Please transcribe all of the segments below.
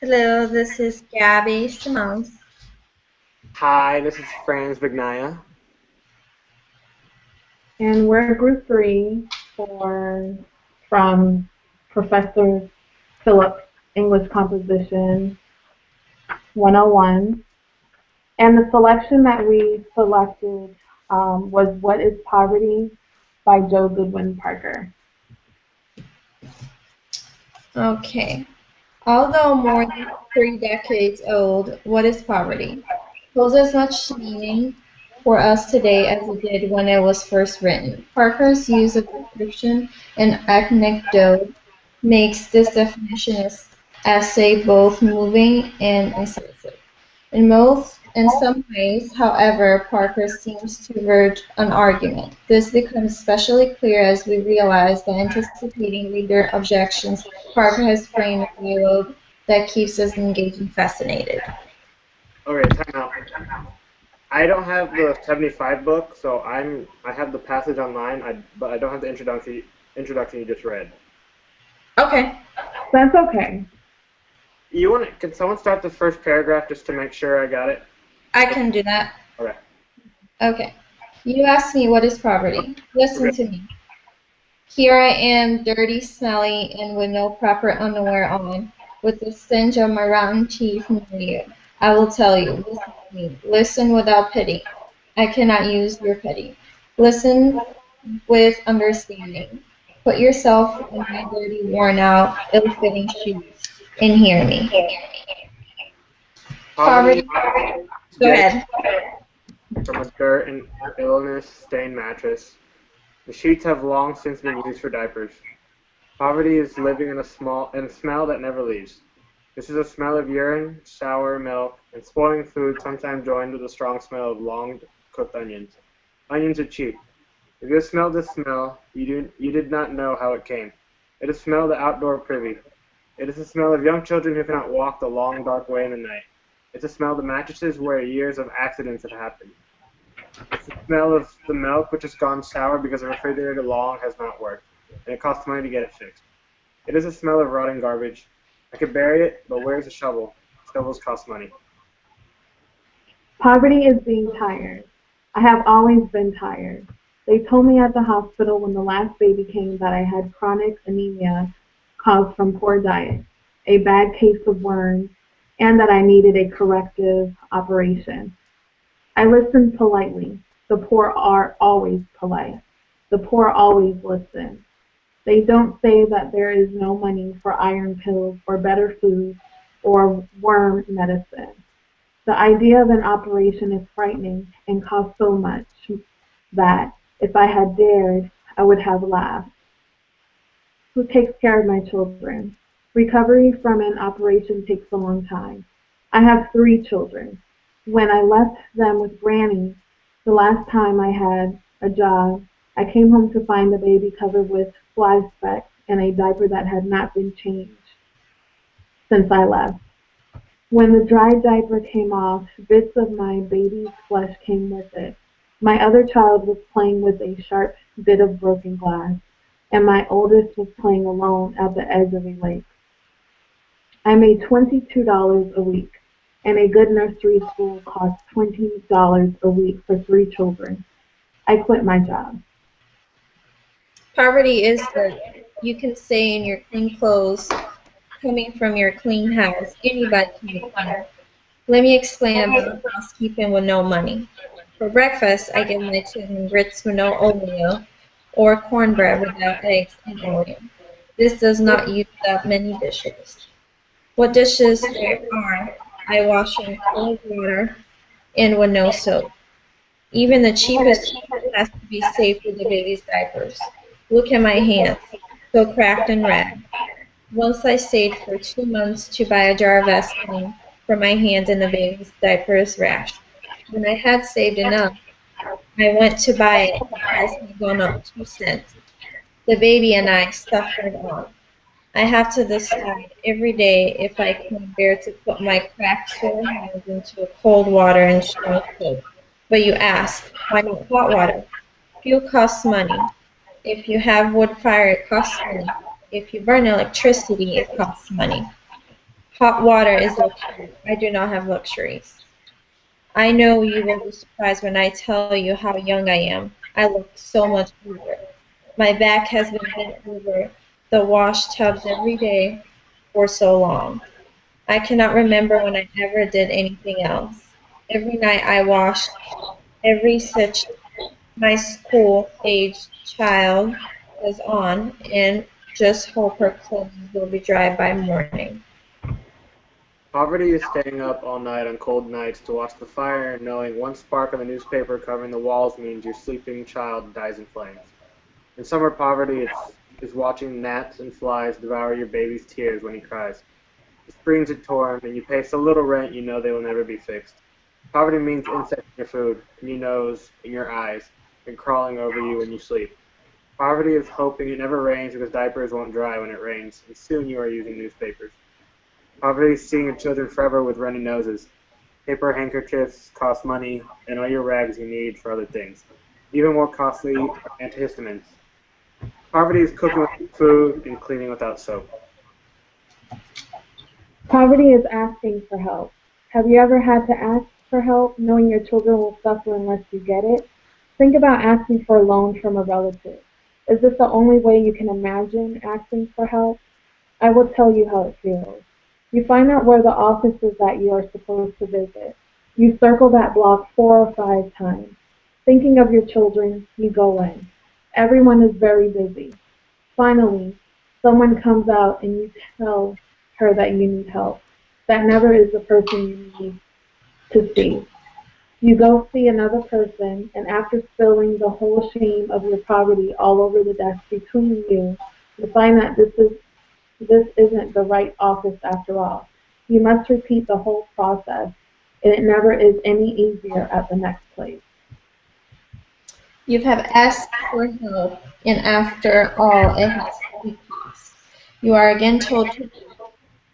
Hello, this is Gabby Simons. Hi, this is Franz Bignaya. And we're group three for from Professor Phillips English Composition 101. And the selection that we selected was What is Poverty by Joe Goodwin Parker. Okay. Although more than 3 decades old, what is poverty? Holds as much meaning for us today as it did when it was first written. Parker's use of description and anecdote makes this definition essay both moving and incisive. In some ways, however, Parker seems to verge on argument. This becomes especially clear as we realize that anticipating reader objections, Parker has framed a dialogue that keeps us engaged and fascinated. Okay, time out. I don't have the 75 book, so I have the passage online, but I don't have the introduction you just read. Okay, That's okay. Can someone start the first paragraph just to make sure I got it? I can do that. Okay. Okay. You asked me what is poverty. Listen Okay. to me. Here I am, dirty, smelly, and with no proper underwear on, with the stench of my rotten teeth near you. I will tell you, listen to me. Listen without pity. I cannot use your pity. Listen with understanding. Put yourself in my dirty, worn out, ill-fitting shoes and hear me. Poverty Poverty. is Go getting ahead. from a dirt and illness-stained mattress. The sheets have long since been used for diapers. Poverty is living in a smell that never leaves. This is a smell of urine, sour milk, and spoiling food, sometimes joined with a strong smell of long cooked onions. Onions are cheap. If you have smelled this smell, you did not know how it came. It is smell the outdoor privy. It is the smell of young children who cannot walk the long dark way in the night. It's the smell of the mattresses where years of accidents have happened. It's the smell of the milk which has gone sour because the refrigerator long has not worked, and it costs money to get it fixed. It is the smell of rotting garbage. I could bury it, but where's the shovel? Shovels cost money. Poverty is being tired. I have always been tired. They told me at the hospital when the last baby came that I had chronic anemia caused from poor diet, a bad case of worms, and that I needed a corrective operation. I listened politely. The poor are always polite. The poor always listen. They don't say that there is no money for iron pills or better food or worm medicine. The idea of an operation is frightening and costs so much that, if I had dared, I would have laughed. Who takes care of my children? Recovery from an operation takes a long time. I have 3 children. When I left them with Granny the last time I had a job, I came home to find the baby covered with fly specks and a diaper that had not been changed since I left. When the dry diaper came off, bits of my baby's flesh came with it. My other child was playing with a sharp bit of broken glass, and my oldest was playing alone at the edge of a lake. I made $22 a week, and a good nursery school costs $20 a week for 3 children. I quit my job. Poverty is dirt. You can stay in your clean clothes, coming from your clean house. Anybody can be clean. Let me explain about housekeeping with no money. For breakfast, I give my children grits with no oatmeal or cornbread without eggs and onion. This does not use up many dishes. What dishes there are, I wash in cold water and with no soap. Even the cheapest has to be saved for the baby's diapers. Look at my hands, so cracked and red. Once I saved for 2 months to buy a jar of Vaseline for my hands and the baby's diapers rash. When I had saved enough, I went to buy it. The price had gone up 2 cents. The baby and I suffered on. I have to decide every day if I can bear to put my cracked sore hands into cold water and strong soap. But you ask, why not hot water? Fuel costs money. If you have wood fire, it costs money. If you burn electricity, it costs money. Hot water is luxury. I do not have luxuries. I know you will be surprised when I tell you how young I am. I look so much older. My back has been bent over the wash tubs every day for so long. I cannot remember when I ever did anything else. Every night I washed every such my school-aged child was on and just hope her clothes will be dry by morning. Poverty is staying up all night on cold nights to watch the fire and knowing one spark on the newspaper covering the walls means your sleeping child dies in flames. In summer poverty, is watching gnats and flies devour your baby's tears when he cries. The springs are torn, and you pay so little rent you know they will never be fixed. Poverty means insects in your food, in your nose, in your eyes, and crawling over you when you sleep. Poverty is hoping it never rains because diapers won't dry when it rains, and soon you are using newspapers. Poverty is seeing your children forever with runny noses. Paper handkerchiefs cost money, and all your rags you need for other things. Even more costly are antihistamines. Poverty is cooking without food and cleaning without soap. Poverty is asking for help. Have you ever had to ask for help knowing your children will suffer unless you get it? Think about asking for a loan from a relative. Is this the only way you can imagine asking for help? I will tell you how it feels. You find out where the office is that you are supposed to visit. You circle that block 4 or 5 times. Thinking of your children, you go in. Everyone is very busy. Finally, someone comes out and you tell her that you need help. That never is the person you need to see. You go see another person, and after spilling the whole shame of your poverty all over the desk between you find that this isn't the right office after all. You must repeat the whole process, and it never is any easier at the next place. You have asked for help, and after all it has to be cost. You are again told to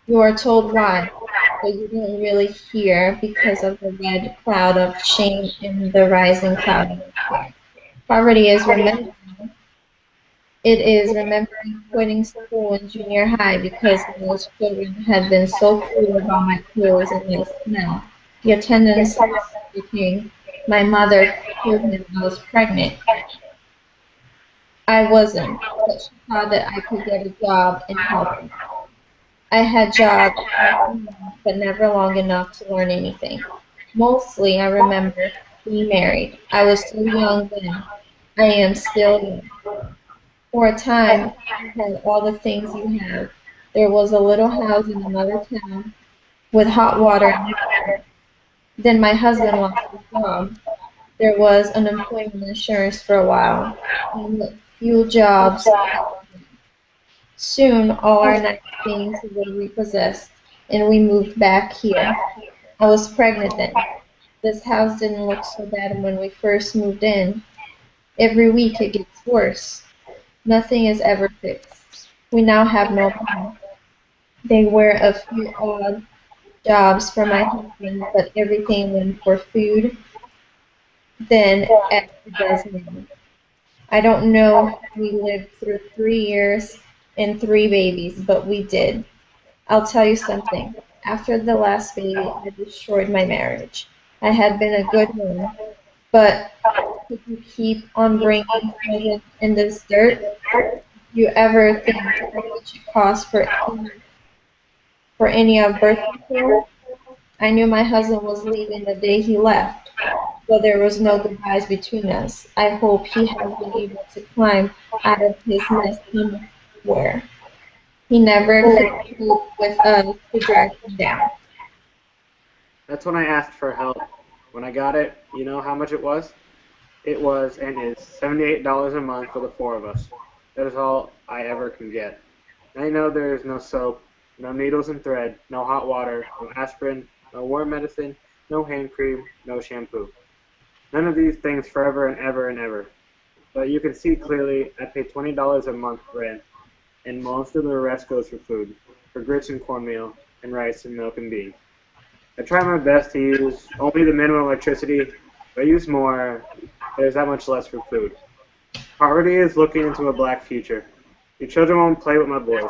you are told why, but you don't really hear because of the red cloud of shame and the rising cloud of fear. Poverty is it is remembering quitting school in junior high because those children had been so cruel about my clothes and my smell. The attendance speaking, my mother told him I was pregnant. I wasn't, but she thought that I could get a job and help her. I had jobs, but never long enough to learn anything. Mostly, I remember being married. I was so young then. I am still young. For a time, I had all the things you have. There was a little house in another town with hot water and everything. Then my husband lost his job. There was unemployment insurance for a while, and few jobs. Soon all our nice things were repossessed, and we moved back here. I was pregnant then. This house didn't look so bad when we first moved in. Every week it gets worse. Nothing is ever fixed. We now have no money. They were a few odd jobs for my husband, but everything went for food then as it does now. I don't know how we lived through 3 years and three babies, but we did. I'll tell you something. After the last baby, I destroyed my marriage. I had been a good one, but could you keep on bringing treasure in this dirt? You ever think how much it costs for any of birth control? I knew my husband was leaving the day he left, but there was no goodbyes between us. I hope he has been able to climb out of his mess somewhere. He never could cope with us to drag him down. That's when I asked for help. When I got it, you know how much it was? It was and is $78 a month for the four of us. That is all I ever can get. I know there is no soap, no needles and thread, no hot water, no aspirin, no warm medicine, no hand cream, no shampoo. None of these things forever and ever and ever. But you can see clearly I pay $20 a month rent, and most of the rest goes for food, for grits and cornmeal, and rice and milk and beans. I try my best to use only the minimum electricity. If I use more, there's that much less for food. Poverty is looking into a black future. Your children won't play with my boys.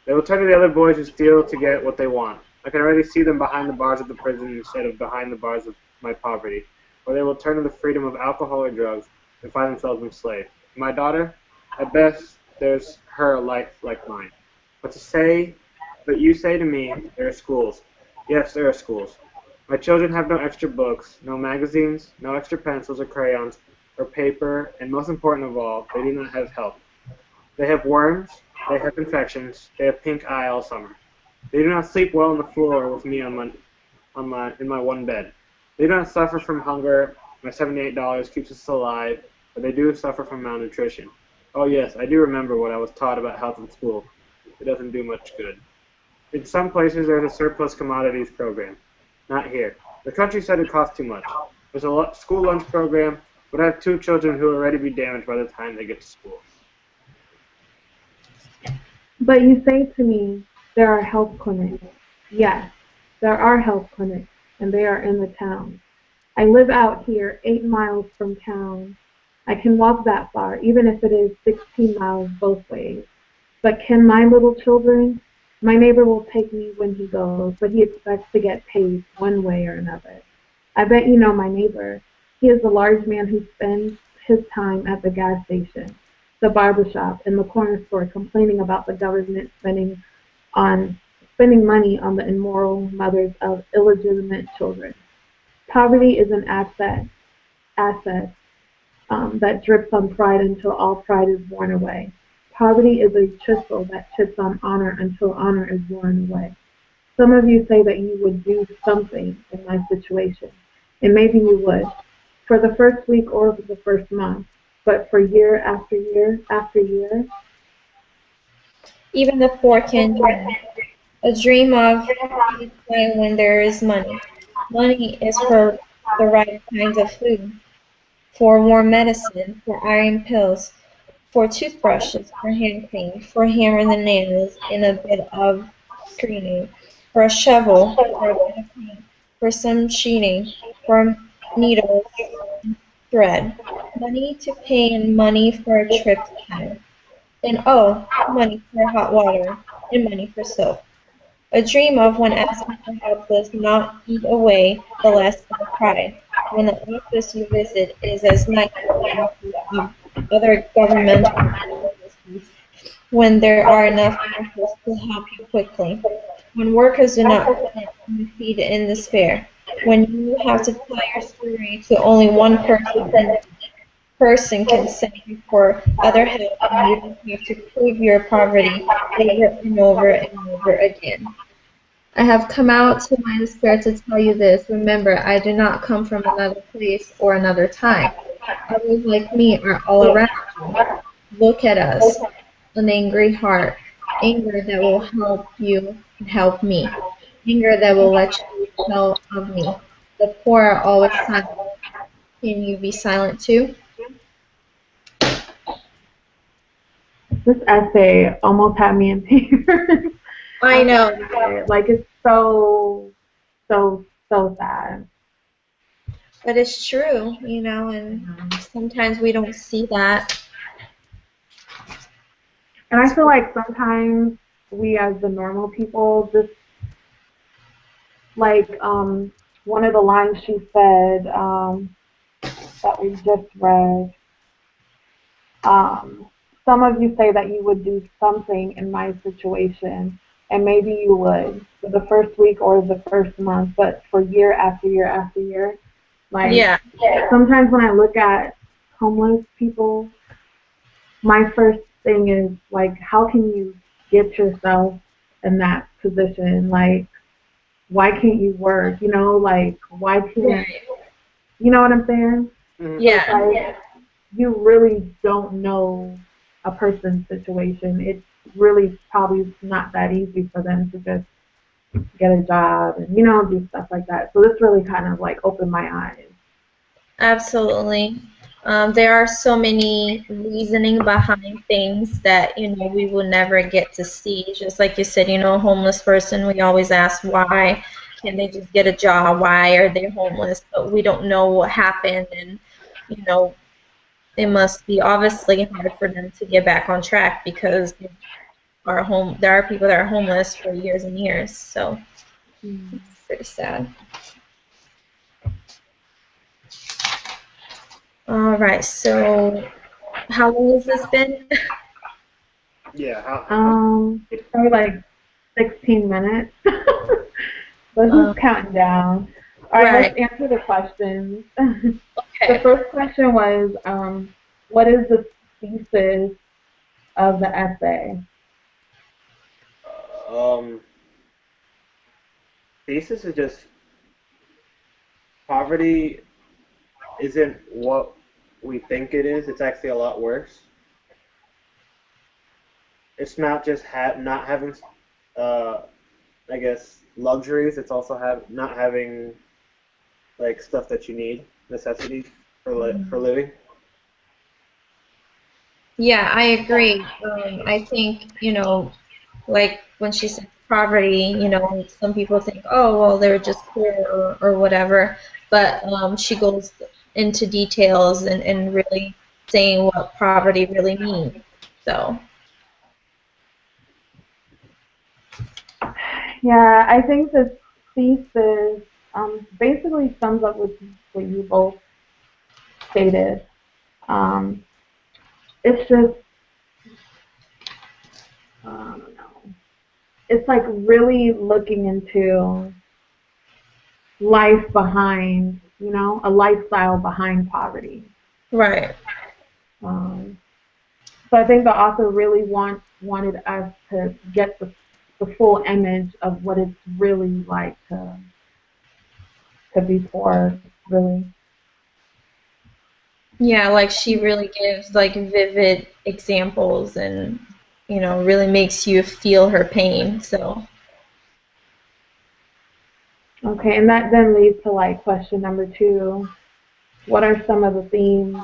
They will turn to the other boys who steal to get what they want. I can already see them behind the bars of the prison instead of behind the bars of my poverty, or they will turn to the freedom of alcohol or drugs and find themselves enslaved. My daughter, at best, there's her a life like mine. But to say, but you say to me, there are schools. Yes, there are schools. My children have no extra books, no magazines, no extra pencils or crayons or paper, and most important of all, they do not have help. They have worms, they have infections, they have pink eye all summer. They do not sleep well on the floor with me in my one bed. They do not suffer from hunger. My $78 keeps us alive, but they do suffer from malnutrition. Oh yes, I do remember what I was taught about health in school. It doesn't do much good. In some places, there's a surplus commodities program. Not here. The country said it costs too much. There's a school lunch program, but I have two children who will already be damaged by the time they get to school. But you say to me, there are health clinics. Yes, there are health clinics, and they are in the town. I live out here 8 miles from town. I can walk that far, even if it is 16 miles both ways. But can my little children? My neighbor will take me when he goes, but he expects to get paid one way or another. I bet you know my neighbor. He is a large man who spends his time at the gas station, the barber shop, and the corner store complaining about the government on spending money on the immoral mothers of illegitimate children. Poverty is an asset that drips on pride until all pride is worn away. Poverty is a chisel that chips on honor until honor is worn away. Some of you say that you would do something in my situation, and maybe you would, for the first week or for the first month, but for year after year after year. Even the poor can dream. A dream of a time when there is money. Money is for the right kinds of food, for warm medicine, for iron pills, for toothbrushes, for hand cream, for hammering the nails in a bit of screening, for a shovel, for a bit of paint, for some sheeting, for needles and thread, money to pay and money for a trip to town, and oh, money for hot water and money for soap. A dream of when asking for help does not eat away the last of the pride. When the office you visit is as nice as the office of other governmental agencies, when there are enough workers to help you quickly, when workers do not quit and feed in despair, when you have to tell your story to only one person and that person can send you for other help and you don't have to prove your poverty over and over and over again. I have come out to my despair to tell you this. Remember, I do not come from another place or another time. Others like me are all around you. Look at us, an angry heart, anger that will help you and help me, anger that will let you tell of me. The poor are always silent. Can you be silent too? This essay almost had me in tears. I I'm know, like it's so sad. but it's true, you know, and sometimes we don't see that. And I feel like sometimes we as the normal people just like one of the lines she said that we just read. Um, some of you say that you would do something in my situation, and maybe you would for the first week or the first month, but for year after year after year, like Yeah, sometimes when I look at homeless people, my first thing is like, how can you get yourself in that position? Like, why can't you work? You know, like, why can't, right. you know what I'm saying? Mm-hmm. So it's Yeah, like, you really don't know a person's situation. It's really probably not that easy for them to just get a job and, you know, do stuff like that. So this really kind of like opened my eyes. absolutely. There are so many reasoning behind things that, you know, we will never get to see. Just like you said, you know, a homeless person, we always ask why can't they just get a job? Why are they homeless? But we don't know what happened, and you know, it must be obviously hard for them to get back on track because there are people that are homeless for years and years. So, Mm. Pretty sad. All right, so how long has this been? Yeah. Probably like 16 minutes. But who's Um, counting down? All right, let's right. answer the questions. The Okay. first question was, what is the thesis of the essay? Um, thesis is just poverty isn't what we think it is. It's actually a lot worse. It's not just not having, uh, I guess, luxuries. It's also not having like stuff that you need, necessities for living. Yeah, I agree. I think, like when she said poverty, some people think, oh, well, they're just poor or whatever. But she goes into details and really saying what poverty really means. So, Yeah, I think the thesis basically sums up what you both stated. Um, it's just, I don't know. It's like really looking into life behind, a lifestyle behind poverty. right. Um, so I think the author really wanted us to get the full image of what it's really like to be poor, really. Yeah, like she really gives like vivid examples and, really makes you feel her pain. So, Okay, and that then leads to like question number two. What are some of the themes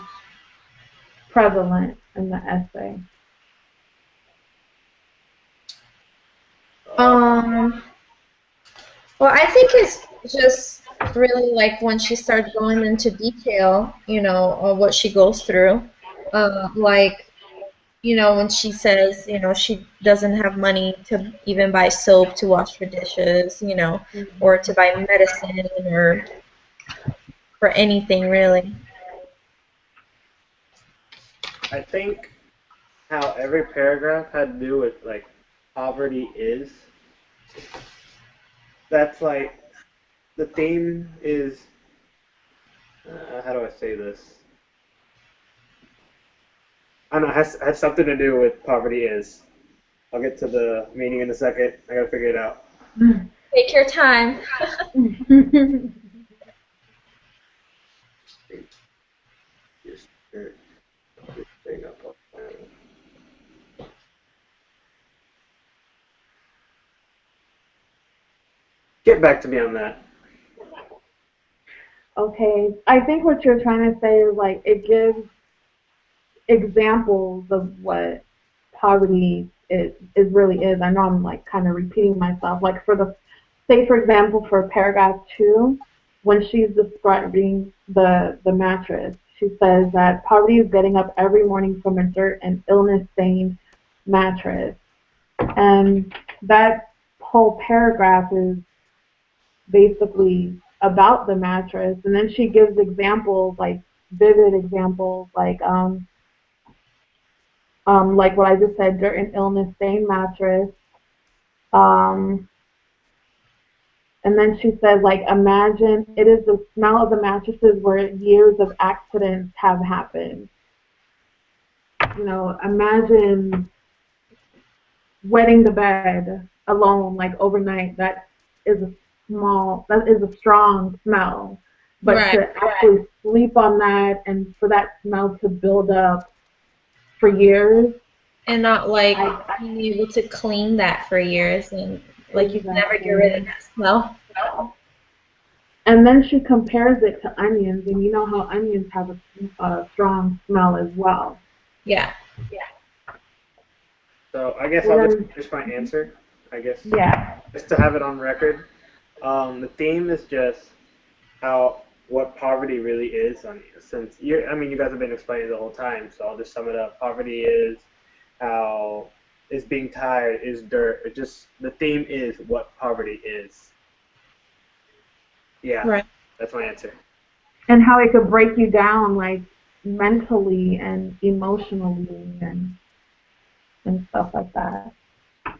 prevalent in the essay? Uh, um, well, I think it's just really like when she starts going into detail, of what she goes through. Like, when she says, she doesn't have money to even buy soap to wash her dishes, or to buy medicine or for anything really. I think how every paragraph had to do with like poverty is. That's like the theme is. How do I say this? I don't know. Has something to do with poverty is. I'll get to the meaning in a second. I gotta figure it out. Take your time. Just this thing up. Get back to me on that. Okay, I think what you're trying to say is like it gives examples of what poverty is really is. I know I'm like kind of repeating myself. Like for the say for example for paragraph two, when she's describing the mattress, she says that poverty is getting up every morning from a dirt and illness stained mattress. And that whole paragraph is basically about the mattress. And then she gives examples like vivid examples like what I just said, dirt and illness stain mattress. Um, and then she said, like, imagine it is the smell of the mattresses where years of accidents have happened. Imagine wetting the bed alone, like overnight. That is a strong smell. But Right. to actually sleep on that and for that smell to build up for years, And not like I being able to clean that for years and like you can never get rid of exactly. that smell. And then she compares it to onions, and you know how onions have a strong smell as well. Yeah. So I guess So I'll just then, finish my answer. I guess yeah, just to have it on record. The theme is just how what poverty really is. Since I mean, you guys have been explaining the whole time, so I'll just sum it up. Poverty is how is being tired is dirt. It just the theme is what poverty is. Yeah, Right. that's my answer. And how it could break you down, like mentally and emotionally and stuff like that.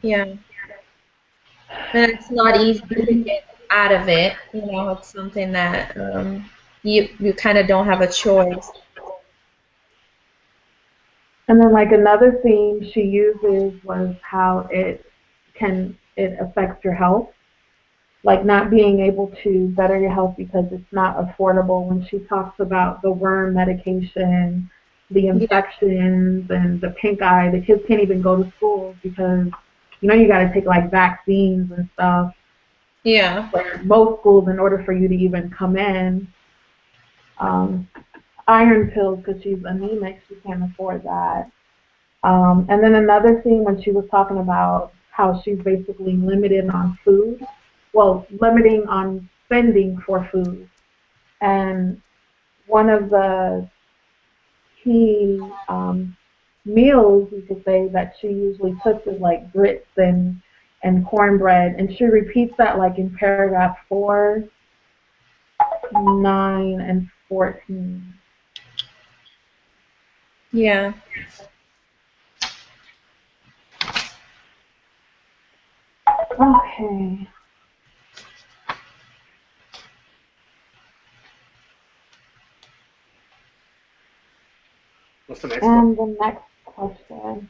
Yeah. And it's not easy to get out of it. You know, it's something that you kind of don't have a choice. And then like another theme she uses was how it affects your health, like not being able to better your health because it's not affordable. When she talks about the worm medication, the Yeah. infections, and the pink eye, the kids can't even go to school because you got to take like vaccines and stuff Yeah. for most schools in order for you to even come in. Um, Iron pills because she's anemic, she can't afford that. And then another thing when she was talking about how she's basically limited on food, well, limiting on spending for food. And one of the key meals you could say that she usually cooks is like grits and cornbread. And she repeats that like in paragraph 4, 9, and 14. Yeah. Okay. What's the next question? And the next question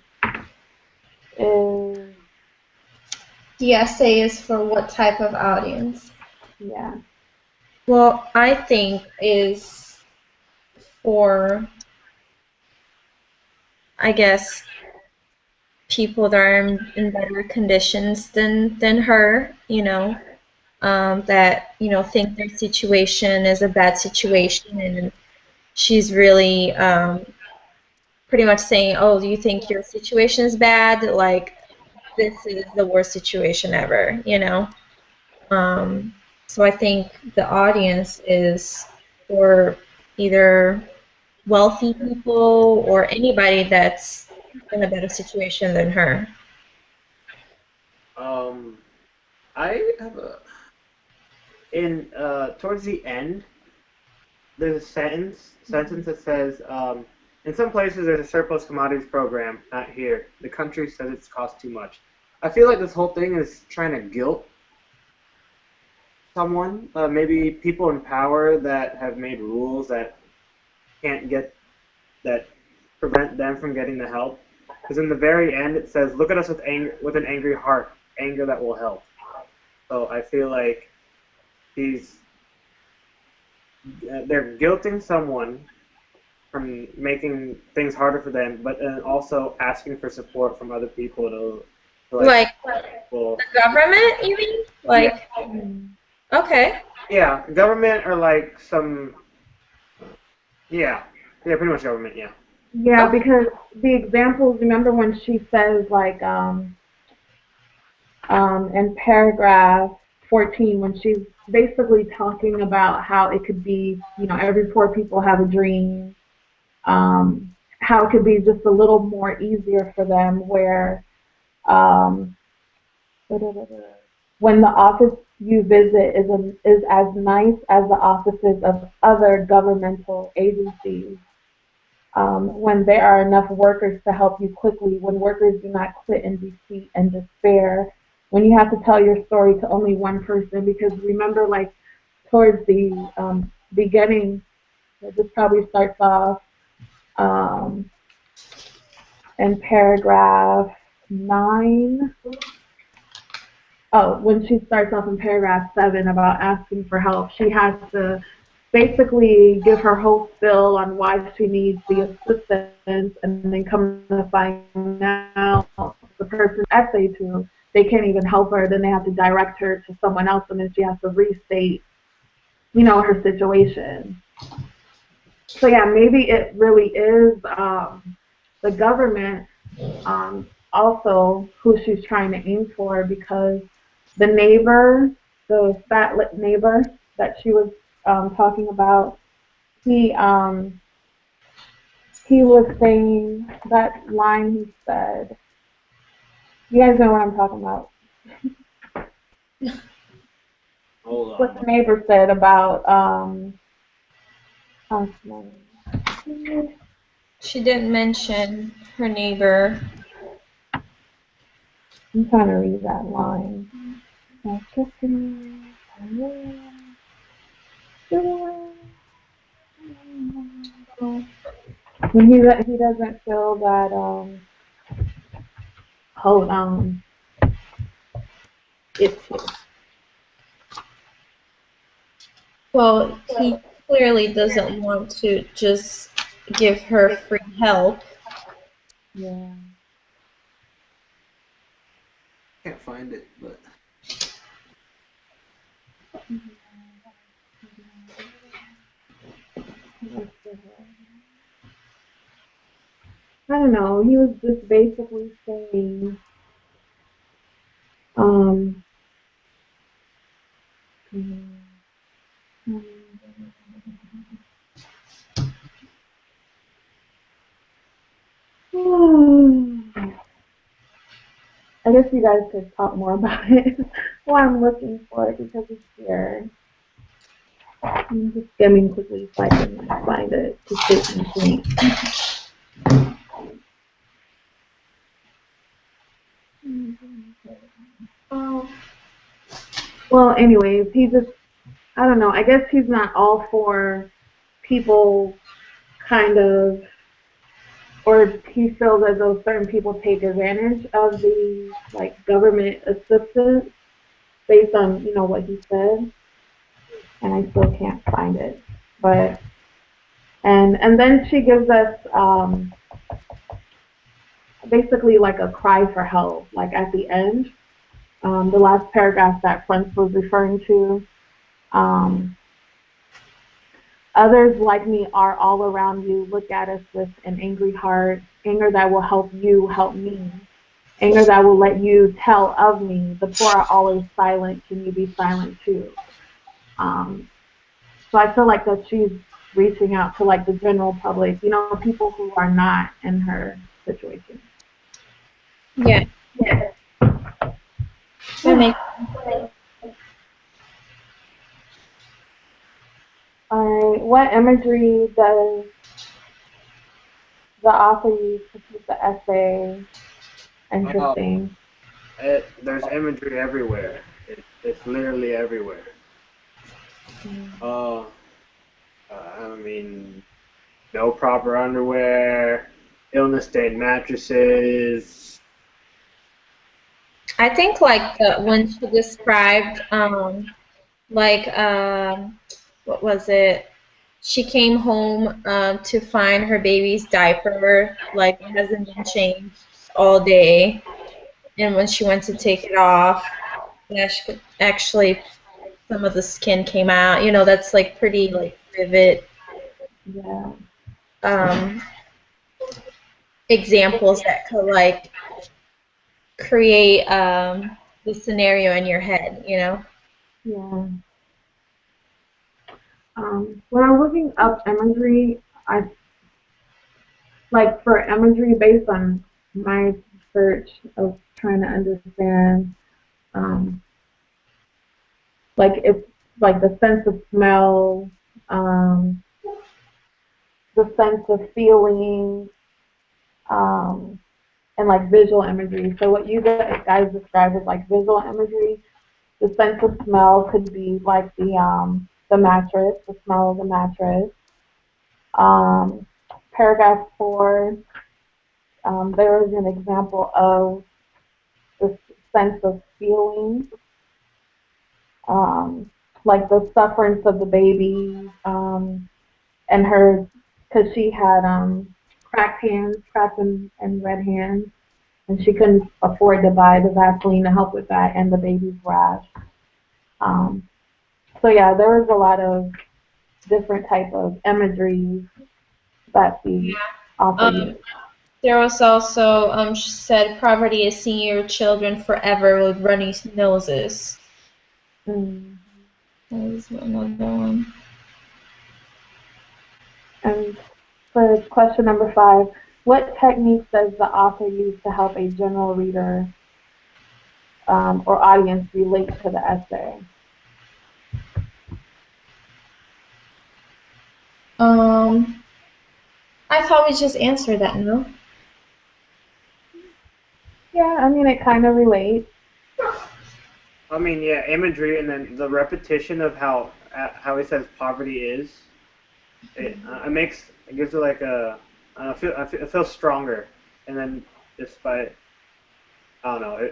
is, The essay is for what type of audience? yeah. Well, I think is for, I guess, people that are in better conditions than her, that, think their situation is a bad situation, and she's really pretty much saying, oh, do you think your situation is bad? Like, this is the worst situation ever. Um, so I think the audience is for either wealthy people or anybody that's in a better situation than her. Um, I have a in towards the end. There's a sentence that says, in some places there's a surplus commodities program. Not here. The country says it's cost too much. I feel like this whole thing is trying to guilt someone, maybe people in power that have made rules that can't get that prevent them from getting the help. Because in the very end it says, "Look at us with anger, with an angry heart, anger that will help." So I feel like he's they're guilting someone from making things harder for them, but then also asking for support from other people to like, Like well, the government, you mean? yeah, Like, okay. yeah, government or like some, yeah, yeah, pretty much government, yeah. Yeah, Okay. because the examples, remember when she says like in paragraph 14 when she's basically talking about how it could be, every poor people have a dream, how it could be just a little more easier for them where um, when the office you visit is as nice as the offices of other governmental agencies, when there are enough workers to help you quickly, when workers do not quit in defeat and despair, when you have to tell your story to only one person. Because remember, like towards the beginning, this probably starts off um, in paragraph 9. Oh, when she starts off in paragraph 7 about asking for help, she has to basically give her whole spill on why she needs the assistance, and then come to find out the person essay to, they can't even help her. Then they have to direct her to someone else, and then she has to restate, her situation. So yeah, maybe it really is the government also who she's trying to aim for, because the neighbor, the fat lip neighbor that she was talking about, he he was saying that line he said. You guys know what I'm talking about. Hold what on. the neighbor said about how's my She didn't mention her neighbor. I'm trying to read that line. Oh, When he doesn't feel that hold on, it's here. well, he clearly doesn't want to just give her free help. Yeah. Can't find it, but I don't know. He was just basically saying, um, I guess you guys could talk more about it while I'm looking for it because it's here. I'm just skimming quickly so I can find it to state my point. Oh, Well, anyways, he just, I don't know, I guess he's not all for people kind of, or he feels as though certain people take advantage of the like government assistance based on, what he said, and I still can't find it. But, and then she gives us basically like a cry for help, like at the end, the last paragraph that Prince was referring to. Um, Others like me are all around you. Look at us with an angry heart, anger that will help you help me, anger that will let you tell of me. The poor are always silent. Can you be silent too? Um, so I feel like that she's reaching out to like the general public, people who are not in her situation. yeah, that makes. All right. What imagery does the author use to keep the essay uh, interesting? there's imagery everywhere. It's literally everywhere. Uh, I mean, no proper underwear, illness-stained mattresses. I think like when she described like what was it? She came home to find her baby's diaper like it hasn't been changed all day, and when she went to take it off, yeah, she could actually some of the skin came out. That's like pretty like vivid Yeah. um, examples that could like create the scenario in your head. Yeah. When I'm looking up imagery, I like for imagery based on my search of trying to understand, um, like if like the sense of smell, um, the sense of feeling, um, and like visual imagery. So what you guys described as like visual imagery, the sense of smell could be like the mattress, the smell of the mattress. Um, Paragraph 4, there is an example of the sense of feeling, um, like the sufferance of the baby, and her, because she had cracked hands, cracked and red hands, and she couldn't afford to buy the Vaseline to help with that and the baby's rash. Um, so yeah, there was a lot of different type of imagery that the author Um, used. there was also she said poverty is seeing your children forever with runny noses. Mm. That was another one. And for question number 5, what techniques does the author use to help a general reader or audience relate to the essay? Um, I thought we just answered that, no? Yeah, I mean, it kind of relates. I mean, yeah, imagery and then the repetition of how he says poverty is. It gives it like a it feels stronger, and then just by I don't know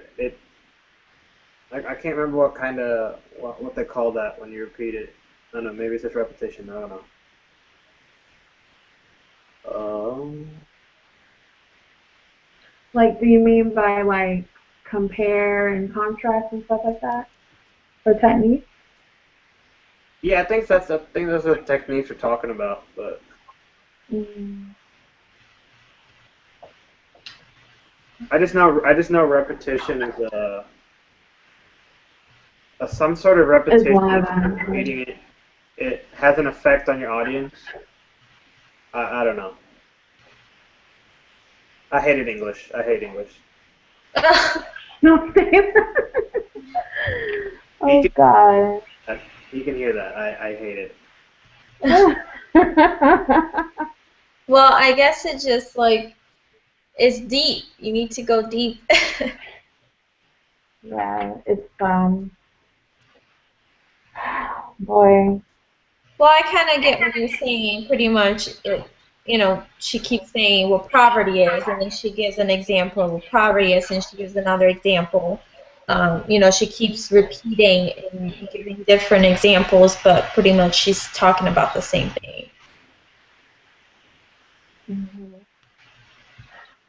I can't remember what kind of what they call that when you repeat it. I don't know, maybe it's just repetition. I don't know. Like, do you mean by like compare and contrast and stuff like that? For technique? Yeah, I think that's what techniques we're talking about. But Mm, I just know repetition is a some sort of is repetition. one of If you're them. repeating it, it has an effect on your audience. I don't know. I hated English. I hate English. No, You oh can God. you can hear that. I hate it. Well, I guess it just like it's deep. You need to go deep. Yeah, it's boy. Well, I kind of get what you're saying. Pretty much, she keeps saying what poverty is, and then she gives an example of what poverty is, and she gives another example. She keeps repeating and giving different examples, but pretty much she's talking about the same thing. Mhm.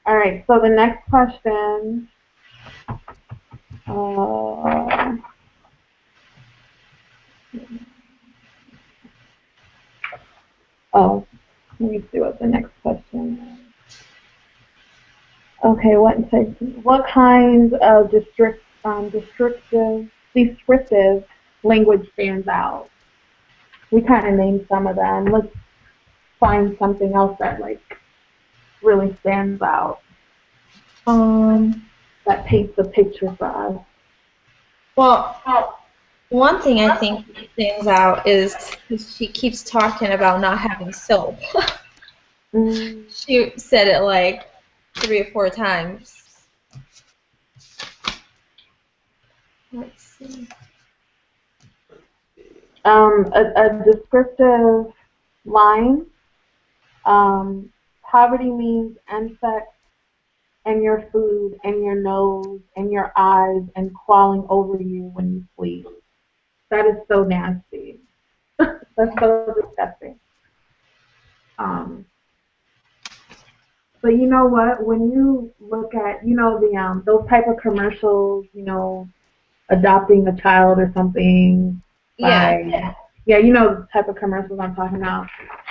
All right, so the next question. Uh, oh, let me see what the next question is. Okay, what kinds of descriptive language stands out? We kind of named some of them. Let's find something else that like really stands out. Um, That paints a picture for us. well, one thing I think that stands out is she keeps talking about not having soap. Mm, She said it like 3 or 4 times. Let's see. a descriptive line. Poverty means insects and your food and your nose and your eyes and crawling over you when you sleep. That is so nasty. That's so disgusting. Um, but you know what? When you look at, the those type of commercials, adopting a child or something Yeah, by, yeah, the type of commercials I'm talking about.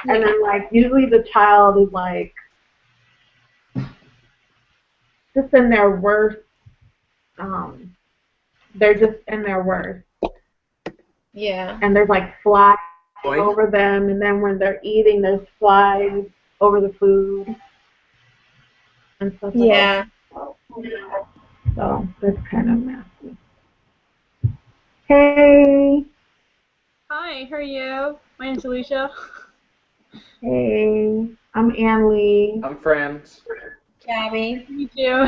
And yeah, then like usually the child is like just in their worst. Um, they're just in their worst, yeah, and there's like flies Going? over them, and then when they're eating, there's flies over the food and stuff like that. yeah. So that's kind of nasty. Hey, Hi, how are you? My name's Alicia. hey, I'm Ann Lee. I'm friends. Gabby. Me too.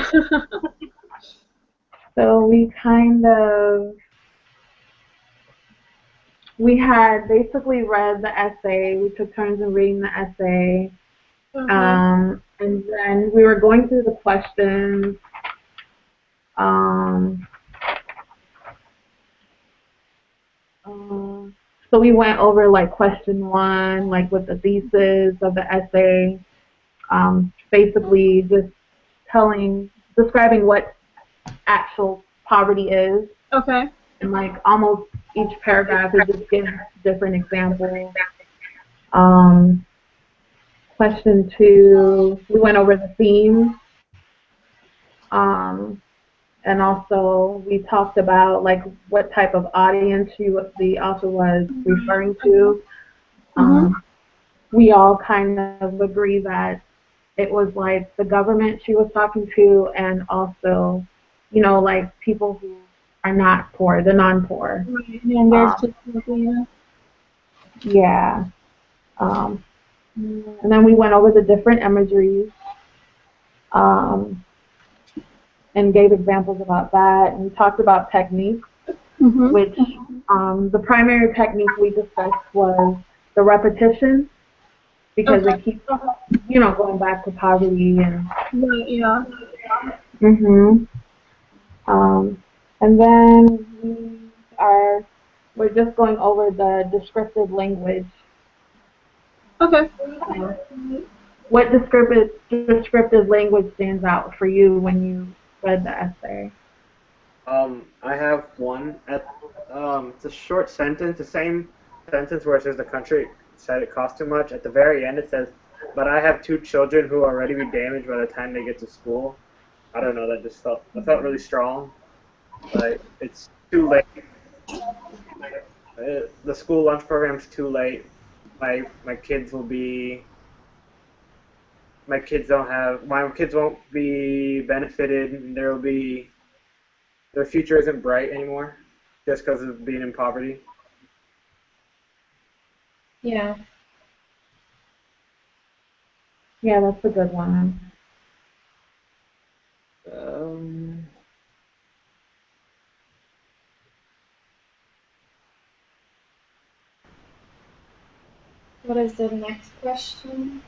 So we had basically read the essay. We took turns in reading the essay. Okay. And then we were going through the questions. Um, uh, so we went over like question one, like with the thesis of the essay. Basically just describing what actual poverty is. Okay. And like almost each paragraph it just gives different examples. Um, question two, we went over the themes. Um, and also we talked about like what type of audience the author was referring to. Mhm. Um, we all kind of agree that it was like the government she was talking to, and also, like people who are not poor, the Right. Yeah, and there's um, just yeah. yeah. Um, And then we went over the different imageries um, and gave examples about that. And we talked about techniques, Mhm. which the primary technique we discussed was the repetition because Okay. it keeps, you know, going back to poverty and. Right. Yeah. Mhm. Um, and then are we're just going over the descriptive language. Okay. Uh, what descriptive language stands out for you when you read the essay? I have one at it's a short sentence, the same sentence where it says the country said it cost too much. At the very end, it says, "But I have two children who will already be damaged by the time they get to school." I don't know. That just felt really strong. Like it's too late. The school lunch program's too late. My kids will be my kids won't be benefited. And there will be their future isn't bright anymore just because of being in poverty. Yeah. Yeah, that's a good one. Um, What is the next question?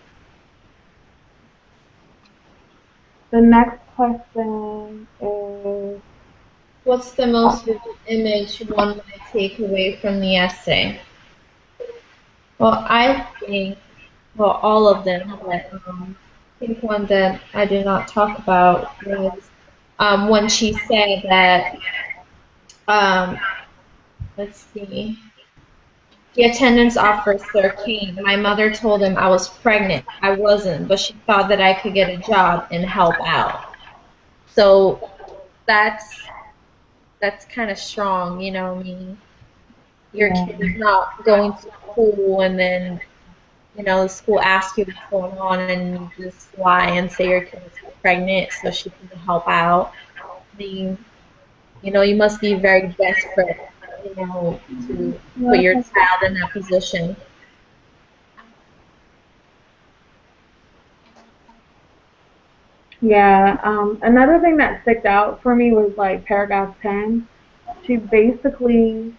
The next question is What's the most vivid image one might take away from the essay? Well, I think, well, all of them, but I think one that I did not talk about was when she said that, um, let's see, the attendance officer came. My mother told him I was pregnant. I wasn't, but she thought that I could get a job and help out. So that's that's kind of strong, you know. I mean, your yeah, kid is not going to school and then the school asks you what's going on and you just lie and say your kid is pregnant so she can help out. I mean, you must be very desperate, to put Yeah. your child in that position. yeah. Another thing that stuck out for me was like paragraph 10. She basically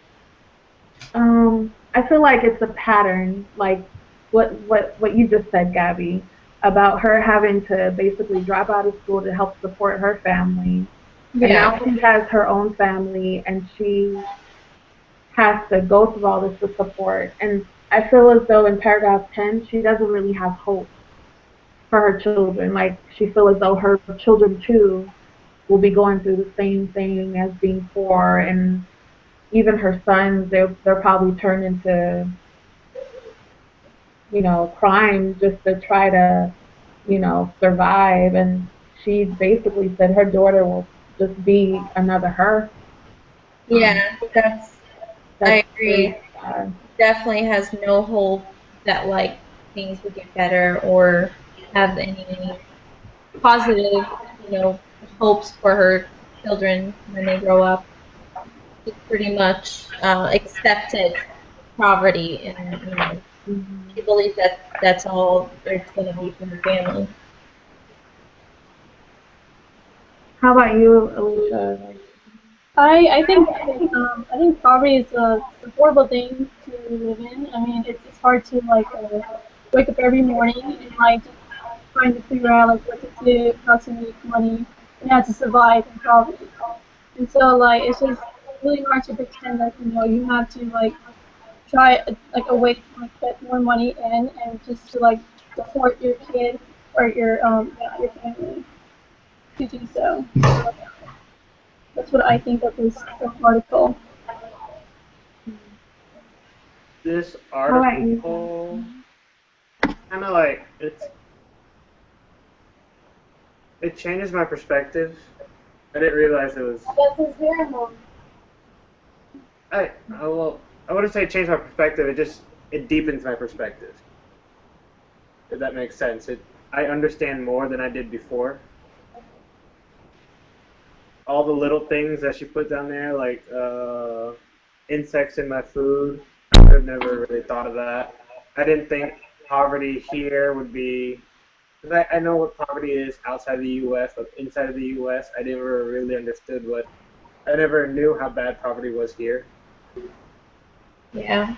I feel like it's a pattern, like what you just said, Gabby, about her having to basically drop out of school to help support her family, and Yeah, now she has her own family, and she has to go through all this to support. And I feel as though in paragraph 10, she doesn't really have hope for her children. Like she feels as though her children too will be going through the same thing as being poor, and even her sons, they're probably turned into crime just to try to, survive. And she basically said her daughter will just be another her. Um, yeah, I that's agree. really sad. Definitely has no hope that like things will get better or have any positive, you know, hopes for her children when they grow up. She pretty much accepted poverty and she Mhm. believes that that's all there's going to be for her family. How about you, Alicia? Like, I think poverty is a horrible thing to live in. I mean, it's hard to like wake up every morning and like just trying to figure out like what to do, how to make money, and how to survive in poverty. And so like it's just really hard to pretend that you have to like try like a way to like get more money in and just to like support your kid or your family to do so. So that's what I think of this article. this how about you? article kind of like it changes my perspective. I didn't realize it was. I wouldn't say it changed my perspective. It deepens my perspective. If that makes sense. I understand more than I did before. All the little things that she put down there, like insects in my food. I've never really thought of that. I didn't think poverty here would be, because I know what poverty is outside the U.S., but inside of the U.S., I never really understood I never knew how bad poverty was here. Yeah.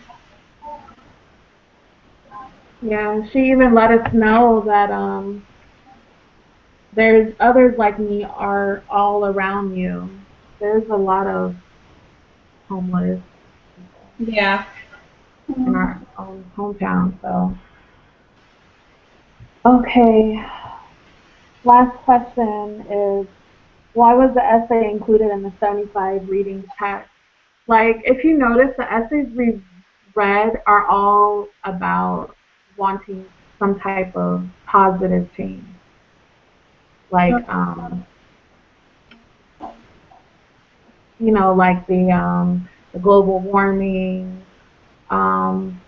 Yeah, she even let us know that there's others like me are all around you. There's a lot of homeless people Yeah. in our own hometown. So, okay, last question is why was the essay included in the 75 readings text? Like, if you notice, the essays we've read are all about wanting some type of positive change. Like, like the global warming. Um,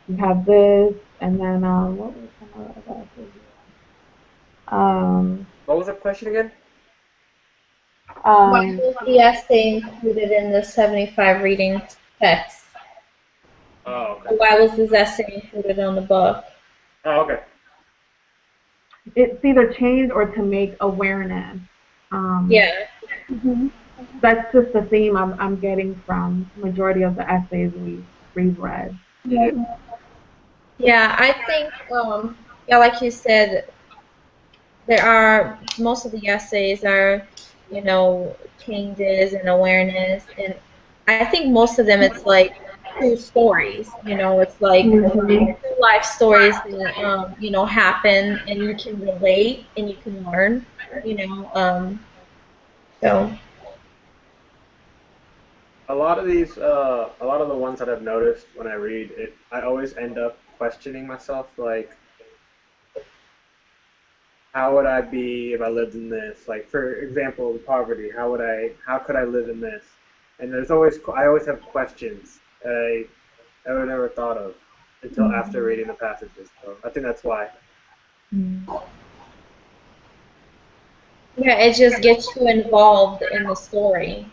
you have this, and then what was some of the essays? Um, What was the question again? Why um, was the essay included in the 75 reading text? Oh, okay. Why was this essay included on the book? Oh, okay. it's either change or to make awareness. Um, Yeah. Mm-hmm. that's just the theme I'm getting from majority of the essays we've read. Hmm. Right. Yeah, I think, yeah, like you said, there are most of the essays are, changes and awareness, and I think most of them it's like true stories. It's like Mhm. true life stories that happen and you can relate and you can learn. So A lot of the ones that I've noticed when I read it, I always end up questioning myself, like, how would I be if I lived in this? Like, for example, poverty. How could I live in this? And I always have questions that I would never thought of until after Mhm. reading the passages. So I think that's why. Mhm. yeah, it just gets you involved in the story.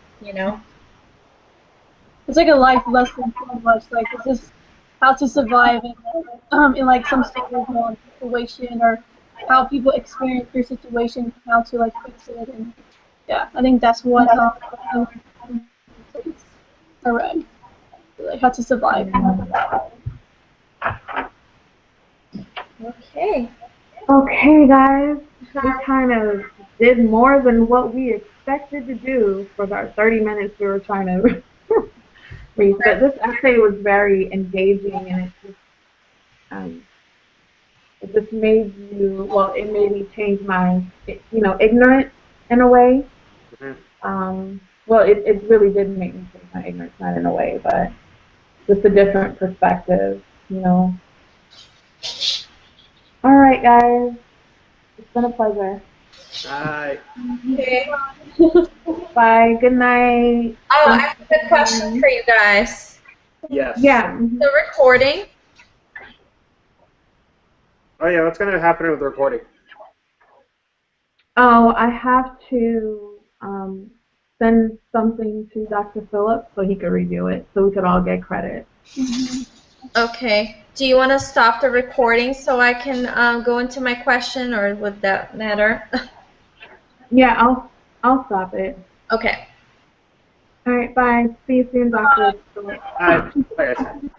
It's like a life lesson, pretty much. Like it's just how to survive in like some sort of situation or how people experience their situation, how to like fix it, and yeah, I think that's what I read. Like how to survive. Okay. Okay, guys, we kind of did more than what we expected to do for our 30 minutes we were trying to read. But this essay was very engaging, and um, it just made it made me change my, ignorance in a way. Hmm. It really did make me change my ignorance, not in a way, but just a different perspective, you know. All right, guys, it's been a pleasure. I Okay. Bye. Good night. Oh, I Thanks have for a question coming. for you guys. yes. Yeah. The recording. Oh yeah, what's gonna happen with the recording? Oh, I have to send something to Dr. Phillips so he could review it, so we could all get credit. Okay. Do you want to stop the recording so I can go into my question, or would that matter? Yeah, I'll stop it. Okay. All right. Bye. See you soon, Dr. Phillips. I, like I said.